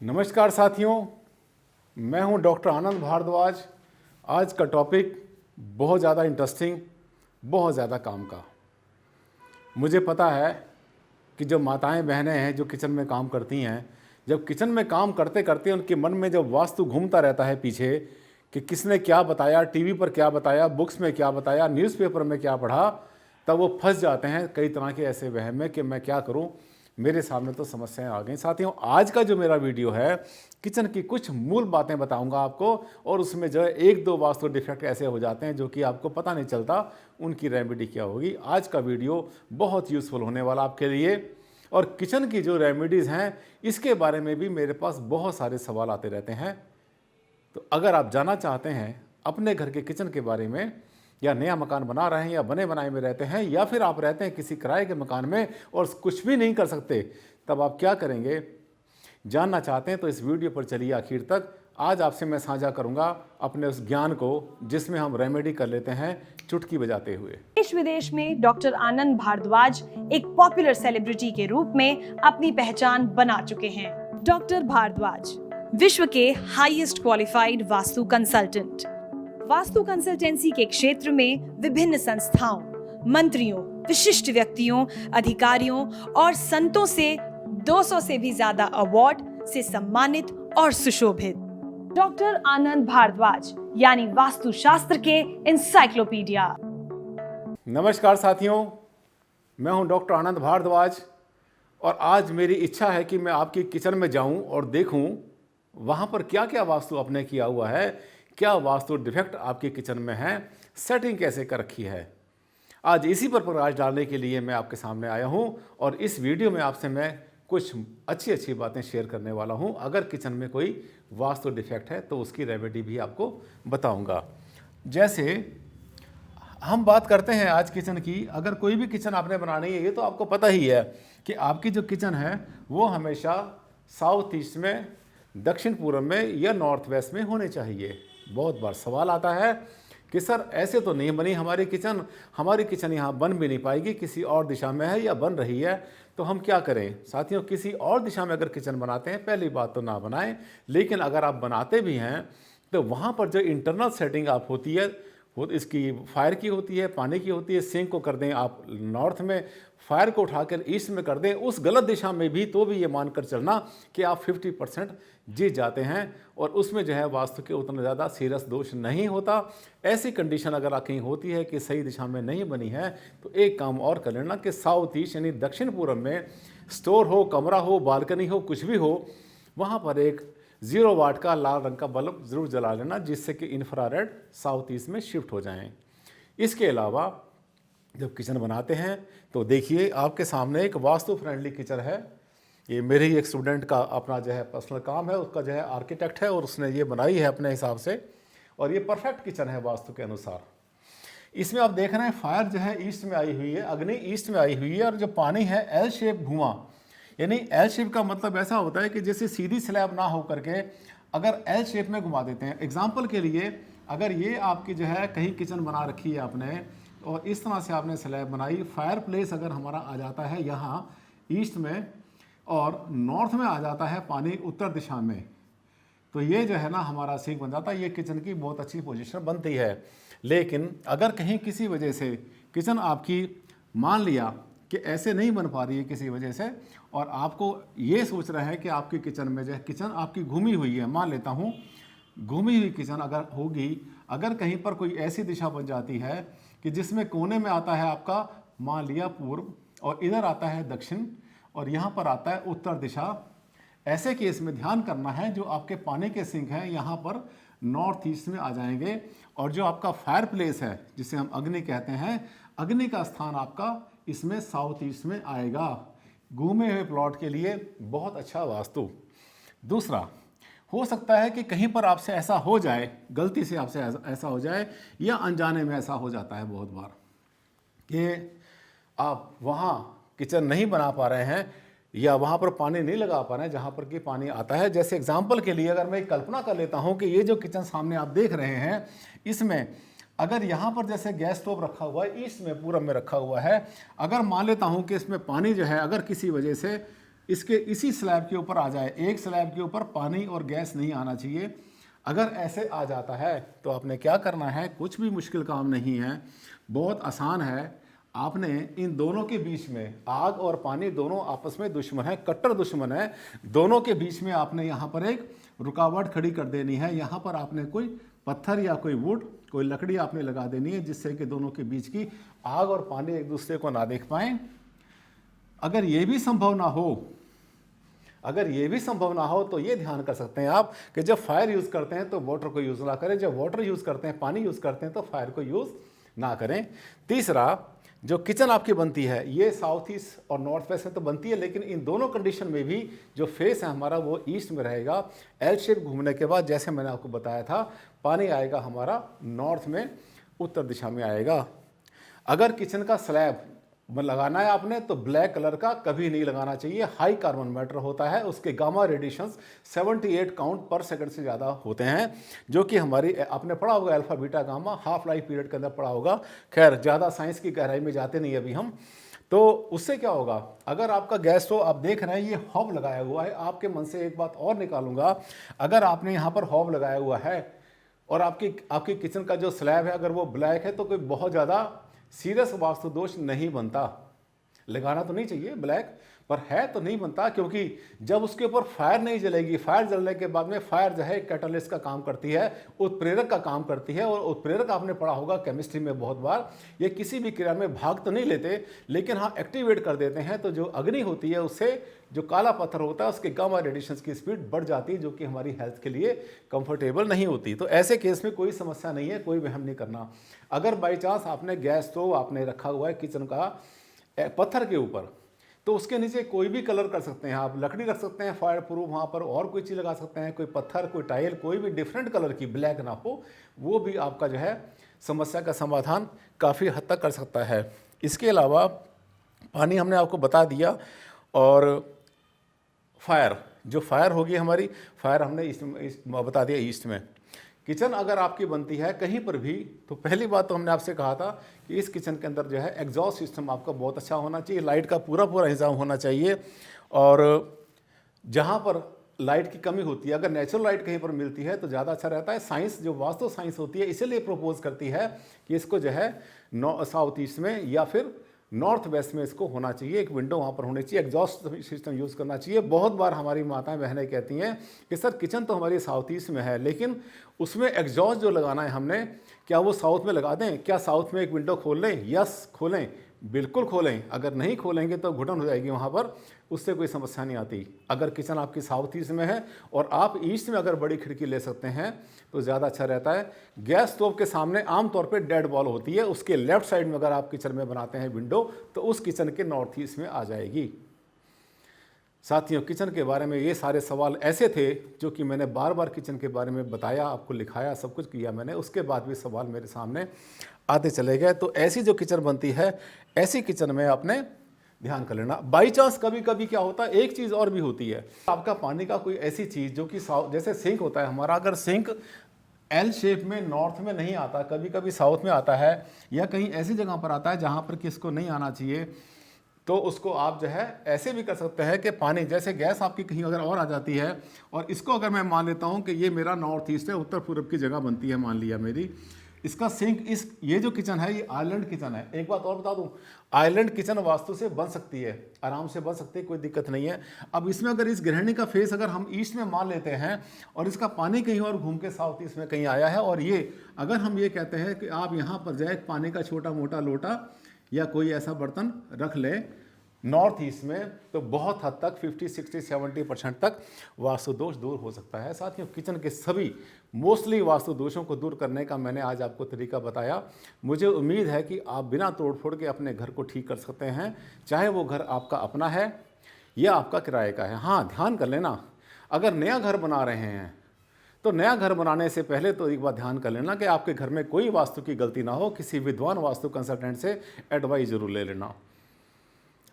नमस्कार साथियों, मैं हूं डॉक्टर आनंद भारद्वाज। आज का टॉपिक बहुत ज़्यादा इंटरेस्टिंग, बहुत ज़्यादा काम का। मुझे पता है कि जो माताएं बहनें हैं जो किचन में काम करती हैं, जब किचन में काम करते करते उनके मन में जब वास्तु घूमता रहता है पीछे कि किसने क्या बताया, टीवी पर क्या बताया, बुक्स में क्या बताया, न्यूज़पेपर में क्या पढ़ा, तब वो फंस जाते हैं कई तरह के ऐसे वहम में कि मैं क्या करूं, मेरे सामने तो समस्याएं आ गई। साथियों, आज का जो मेरा वीडियो है, किचन की कुछ मूल बातें बताऊंगा आपको, और उसमें जो है एक दो वास्तु डिफेक्ट ऐसे हो जाते हैं जो कि आपको पता नहीं चलता, उनकी रेमेडी क्या होगी। आज का वीडियो बहुत यूज़फुल होने वाला आपके लिए। और किचन की जो रेमेडीज़ हैं, इसके बारे में भी मेरे पास बहुत सारे सवाल आते रहते हैं। तो अगर आप जानना चाहते हैं अपने घर के किचन के बारे में, या नया मकान बना रहे हैं या बने बनाए में रहते हैं, या फिर आप रहते हैं किसी किराए के मकान में और कुछ भी नहीं कर सकते, तब आप क्या करेंगे, जानना चाहते हैं तो इस वीडियो पर चलिए आखिर तक। आज आपसे मैं साझा करूंगा अपने उस ज्ञान को जिसमें हम रेमेडी कर लेते हैं चुटकी बजाते हुए। देश विदेश में डॉक्टर आनंद भारद्वाज एक पॉपुलर सेलिब्रिटी के रूप में अपनी पहचान बना चुके हैं। डॉक्टर भारद्वाज विश्व के highest qualified vastu consultant. Vastu consultancy के क्षेत्र में विभिन्न संस्थाओं, मंत्रियों, विशिष्ट व्यक्तियों, अधिकारियों और संतों से 200 से भी ज्यादा अवार्ड से सम्मानित और सुशोभित। डॉक्टर आनंद भारद्वाज यानी वास्तुशास्त्र के इंसाइक्लोपीडिया। नमस्कार साथियों, मैं हूं डॉक्टर आनंद भारद्वाज, और आज मेरी इच्छा है कि मैं आपकी किचन में जाऊं और देखूं वहां पर क्या क्या वास्तु आपने किया हुआ है, क्या वास्तु डिफेक्ट आपके किचन में है, सेटिंग कैसे कर रखी है। आज इसी पर प्रकाश डालने के लिए मैं आपके सामने आया हूं, और इस वीडियो में आपसे मैं कुछ अच्छी अच्छी बातें शेयर करने वाला हूं। अगर किचन में कोई वास्तु डिफेक्ट है तो उसकी रेमेडी भी आपको बताऊंगा। जैसे हम बात करते हैं आज किचन की, अगर कोई भी किचन आपने बनानी है, ये तो आपको पता ही है कि आपकी जो किचन है वो हमेशा साउथ ईस्ट में, दक्षिण पूर्व में या नॉर्थ वेस्ट में होने चाहिए। बहुत बार सवाल आता है कि सर ऐसे तो नहीं बनी हमारी किचन यहाँ बन भी नहीं पाएगी, किसी और दिशा में है या बन रही है, तो हम क्या करें। साथियों, किसी और दिशा में अगर किचन बनाते हैं, पहली बात तो ना बनाएं, लेकिन अगर आप बनाते भी हैं तो वहाँ पर जो इंटरनल सेटिंग आप होती है वो इसकी फायर की होती है, पानी की होती है। सिंक को कर दें आप नॉर्थ में, फायर को उठाकर ईस्ट में कर दें, उस गलत दिशा में भी, तो भी ये मानकर चलना कि आप 50% जीत जाते हैं, और उसमें जो है वास्तु के उतना ज़्यादा सीरियस दोष नहीं होता। ऐसी कंडीशन अगर आप कहीं होती है कि सही दिशा में नहीं बनी है, तो एक काम और कर लेना कि साउथ ईस्ट यानी दक्षिण पूर्व में स्टोर हो, कमरा हो, बालकनी हो, कुछ भी हो, वहाँ पर एक 0 वाट का लाल रंग का बल्ब ज़रूर जला लेना, जिससे कि इंफ्रारेड साउथ ईस्ट में शिफ्ट हो जाएं। इसके अलावा जब किचन बनाते हैं तो देखिए आपके सामने एक वास्तु फ्रेंडली किचन है। ये मेरे ही एक स्टूडेंट का अपना जो है पर्सनल काम है, उसका जो है आर्किटेक्ट है, और उसने ये बनाई है अपने हिसाब से, और ये परफेक्ट किचन है वास्तु के अनुसार। इसमें आप देख रहे हैं फायर जो है ईस्ट में आई हुई है, अग्नि ईस्ट में आई हुई है, और जो पानी है एल शेप घुमा, यानी एल शेप का मतलब ऐसा होता है कि जैसे सीधी स्लैब ना हो करके अगर एल शेप में घुमा देते हैं। एग्जाम्पल के लिए, अगर ये आपकी जो है कहीं किचन बना रखी है आपने, और इस तरह से आपने स्लैब बनाई, फायर प्लेस अगर हमारा आ जाता है यहाँ ईस्ट में, और नॉर्थ में आ जाता है पानी उत्तर दिशा में, तो ये जो है ना हमारा सिंक बन जाता है। ये किचन की बहुत अच्छी पोजीशन बनती है। लेकिन अगर कहीं किसी वजह से किचन आपकी, मान लिया कि ऐसे नहीं बन पा रही है किसी वजह से, और आपको ये सोच रहे हैं कि आपकी किचन में जो है, किचन आपकी घूमी हुई है, मान लेता हूँ घूमी हुई किचन अगर होगी, अगर कहीं पर कोई ऐसी दिशा बन जाती है कि जिसमें कोने में आता है आपका, मान लिया पूर्व, और इधर आता है दक्षिण, और यहाँ पर आता है उत्तर दिशा, ऐसे केस में ध्यान करना है जो आपके पानी के सिंक हैं यहाँ पर नॉर्थ ईस्ट में आ जाएंगे, और जो आपका फायर प्लेस है जिसे हम अग्नि कहते हैं, अग्नि का स्थान आपका इसमें साउथ ईस्ट में आएगा। घूमे हुए प्लॉट के लिए बहुत अच्छा वास्तु। दूसरा, हो सकता है कि कहीं पर आपसे ऐसा हो जाए, गलती से आपसे ऐसा हो जाए, या अनजाने में ऐसा हो जाता है बहुत बार कि आप वहाँ किचन नहीं बना पा रहे हैं, या वहाँ पर पानी नहीं लगा पा रहे हैं जहाँ पर कि पानी आता है। जैसे एग्जाम्पल के लिए अगर मैं एक कल्पना कर लेता हूँ कि ये जो किचन सामने आप देख रहे हैं, इसमें अगर यहाँ पर जैसे गैस स्टोव रखा हुआ है, ईस्ट में पूरब में रखा हुआ है, अगर मान लेता हूँ कि इसमें पानी जो है अगर किसी वजह से इसके इसी स्लैब के ऊपर आ जाए, एक स्लैब के ऊपर पानी और गैस नहीं आना चाहिए। अगर ऐसे आ जाता है तो आपने क्या करना है, कुछ भी मुश्किल काम नहीं है, बहुत आसान है। आपने इन दोनों के बीच में, आग और पानी दोनों आपस में दुश्मन है, कट्टर दुश्मन है, दोनों के बीच में आपने यहाँ पर एक रुकावट खड़ी कर देनी है। यहाँ पर आपने कोई पत्थर या कोई वुड, कोई लकड़ी आपने लगा देनी है, जिससे कि दोनों के बीच की आग और पानी एक दूसरे को ना देख पाए। अगर ये भी संभव ना हो, तो ये ध्यान कर सकते हैं आप कि जब फायर यूज़ करते हैं तो वाटर को यूज़ ना करें, जब वाटर यूज़ करते हैं, पानी यूज़ करते हैं, तो फायर को यूज़ ना करें। तीसरा, जो किचन आपकी बनती है ये साउथ ईस्ट और नॉर्थ वेस्ट में तो बनती है, लेकिन इन दोनों कंडीशन में भी जो फेस है हमारा वो ईस्ट में रहेगा। एल शेप घूमने के बाद, जैसे मैंने आपको बताया था, पानी आएगा हमारा नॉर्थ में, उत्तर दिशा में आएगा। अगर किचन का स्लैब लगाना है आपने तो ब्लैक कलर का कभी नहीं लगाना चाहिए। हाई कार्बन मैटर होता है, उसके गामा रेडिएशंस 78 काउंट पर सेकंड से ज़्यादा होते हैं, जो कि हमारी, आपने पढ़ा होगा alpha beta gamma, half life period के अंदर पढ़ा होगा। खैर ज़्यादा साइंस की गहराई में जाते नहीं अभी हम। तो उससे क्या होगा, अगर आपका गैस स्टोव आप देख रहे हैं ये हॉब लगाया हुआ है, आपके मन से एक बात और निकालूंगा, अगर आपने यहाँ पर हॉब लगाया हुआ है और आपकी किचन का जो स्लैब है अगर वो ब्लैक है, तो कोई बहुत ज़्यादा सीरियस वास्तु दोष नहीं बनता। लगाना तो नहीं चाहिए ब्लैक, पर है तो नहीं बनता, क्योंकि जब उसके ऊपर फायर नहीं जलेगी, फायर जलने के बाद में फायर जो है कैटलिस्ट का काम करती है, उत्प्रेरक का काम करती है। और उत्प्रेरक आपने पढ़ा होगा केमिस्ट्री में बहुत बार, ये किसी भी क्रिया में भाग तो नहीं लेते, लेकिन हाँ एक्टिवेट कर देते हैं। तो जो अग्नि होती है उससे जो काला पत्थर होता है उसके गामा रेडिएशंस की स्पीड बढ़ जाती है, जो कि हमारी हेल्थ के लिए कंफर्टेबल नहीं होती। तो ऐसे केस में कोई समस्या नहीं है, कोई वहम नहीं करना। अगर बाई चांस आपने गैस स्टोव आपने रखा हुआ है किचन का पत्थर के ऊपर, तो उसके नीचे कोई भी कलर कर सकते हैं आप, लकड़ी रख सकते हैं फायर प्रूफ, वहाँ पर और कोई चीज़ लगा सकते हैं, कोई पत्थर, कोई टाइल, कोई भी डिफरेंट कलर की, ब्लैक ना हो, वो भी आपका जो है समस्या का समाधान काफ़ी हद तक कर सकता है। इसके अलावा पानी हमने आपको बता दिया, और फायर होगी हमारी, फायर हमने बता दिया ईस्ट में। किचन अगर आपकी बनती है कहीं पर भी, तो पहली बात तो हमने आपसे कहा था कि इस किचन के अंदर जो है एग्जॉस्ट सिस्टम आपका बहुत अच्छा होना चाहिए, लाइट का पूरा इंतजाम होना चाहिए। और जहाँ पर लाइट की कमी होती है, अगर नेचुरल लाइट कहीं पर मिलती है तो ज़्यादा अच्छा रहता है। साइंस, जो वास्तु साइंस होती है, इसीलिए प्रपोज करती है कि इसको जो है साउथ ईस्ट में या फिर नॉर्थ वेस्ट में इसको होना चाहिए, एक विंडो वहाँ पर होनी चाहिए, एग्जॉस्ट सिस्टम यूज़ करना चाहिए। बहुत बार हमारी माताएं बहनें कहती हैं कि सर किचन तो हमारी साउथ ईस्ट में है, लेकिन उसमें एग्जॉस्ट जो लगाना है हमने, क्या वो साउथ में लगा दें? क्या साउथ में एक विंडो खोल लें? यस, खोलें, बिल्कुल खोलें। अगर नहीं खोलेंगे तो घुटन हो जाएगी वहाँ पर, उससे कोई समस्या नहीं आती। अगर किचन आपकी साउथ ईस्ट में है और आप ईस्ट में अगर बड़ी खिड़की ले सकते हैं तो ज़्यादा अच्छा रहता है। गैस स्टोव के सामने आमतौर पे डेड वॉल होती है, उसके लेफ्ट साइड में अगर आप किचन में बनाते हैं विंडो, तो उस किचन के नॉर्थ ईस्ट में आ जाएगी। साथियों, किचन के बारे में ये सारे सवाल ऐसे थे जो कि मैंने बार बार किचन के बारे में बताया, आपको लिखाया, सब कुछ किया मैंने, उसके बाद भी सवाल मेरे सामने आते चले गए। तो ऐसी जो किचन बनती है, ऐसी किचन में आपने ध्यान कर लेना। बाई चांस कभी कभी क्या होता है, एक चीज़ और भी होती है, आपका पानी का कोई ऐसी चीज़ जो कि जैसे सिंक होता है हमारा, अगर सिंक एल शेप में नॉर्थ में नहीं आता, कभी कभी साउथ में आता है, या कहीं ऐसी जगह पर आता है जहाँ पर किसको नहीं आना चाहिए, तो उसको आप जो है ऐसे भी कर सकते हैं कि पानी, जैसे गैस आपकी कहीं अगर और आ जाती है, और इसको अगर मैं मान लेता हूँ कि ये मेरा नॉर्थ ईस्ट है, उत्तर पूर्व की जगह बनती है, मान लिया मेरी, इसका सिंक, ये जो किचन है ये आइलैंड किचन है। एक बात और बता दूं, आइलैंड किचन वास्तु से बन सकती है, आराम से बन सकती है, कोई दिक्कत नहीं है। अब इसमें अगर इस गृहिणी का फेस अगर हम ईस्ट में मान लेते हैं और इसका पानी कहीं और घूम के साउथ ईस्ट में कहीं आया है, और ये अगर हम ये कहते हैं कि आप यहाँ पर जाए पानी का छोटा मोटा लोटा या कोई ऐसा बर्तन रख ले नॉर्थ ईस्ट में, तो बहुत हद तक 50, 60, 70% तक वास्तु दोष दूर हो सकता है। साथियों, किचन के सभी मोस्टली वास्तु दोषों को दूर करने का मैंने आज आपको तरीका बताया। मुझे उम्मीद है कि आप बिना तोड़-फोड़ के अपने घर को ठीक कर सकते हैं, चाहे वो घर आपका अपना है या आपका किराए का है। हाँ, ध्यान कर लेना, अगर नया घर बना रहे हैं तो नया घर बनाने से पहले तो एक बात ध्यान कर लेना कि आपके घर में कोई वास्तु की गलती ना हो। किसी विद्वान वास्तु कंसल्टेंट से एडवाइस जरूर ले लेना।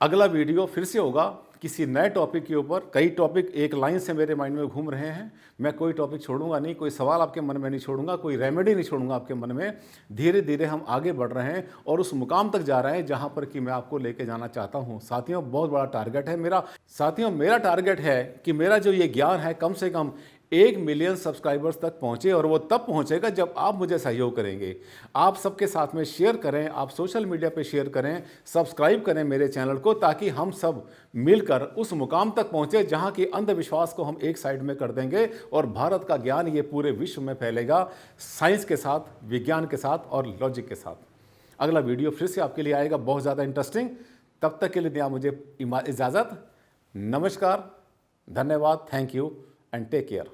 अगला वीडियो फिर से होगा किसी नए टॉपिक के ऊपर। कई टॉपिक एक लाइन से मेरे माइंड में घूम रहे हैं, मैं कोई टॉपिक छोड़ूंगा नहीं, कोई सवाल आपके मन में नहीं छोड़ूंगा, कोई रेमेडी नहीं छोड़ूंगा आपके मन में। धीरे धीरे हम आगे बढ़ रहे हैं और उस मुकाम तक जा रहे हैं जहां पर कि मैं आपको लेके जाना चाहता हूं। साथियों, बहुत बड़ा टारगेट है मेरा। साथियों, मेरा टारगेट है कि मेरा जो ये ज्ञान है कम से कम 1 मिलियन सब्सक्राइबर्स तक पहुंचे, और वो तब पहुंचेगा जब आप मुझे सहयोग करेंगे। आप सबके साथ में शेयर करें, आप सोशल मीडिया पे शेयर करें, सब्सक्राइब करें मेरे चैनल को, ताकि हम सब मिलकर उस मुकाम तक पहुंचे जहां की अंधविश्वास को हम एक साइड में कर देंगे और भारत का ज्ञान ये पूरे विश्व में फैलेगा, साइंस के साथ, विज्ञान के साथ और लॉजिक के साथ। अगला वीडियो फिर से आपके लिए आएगा, बहुत ज़्यादा इंटरेस्टिंग। तब तक के लिए दिया मुझे इजाज़त। नमस्कार, धन्यवाद, thank you and take care.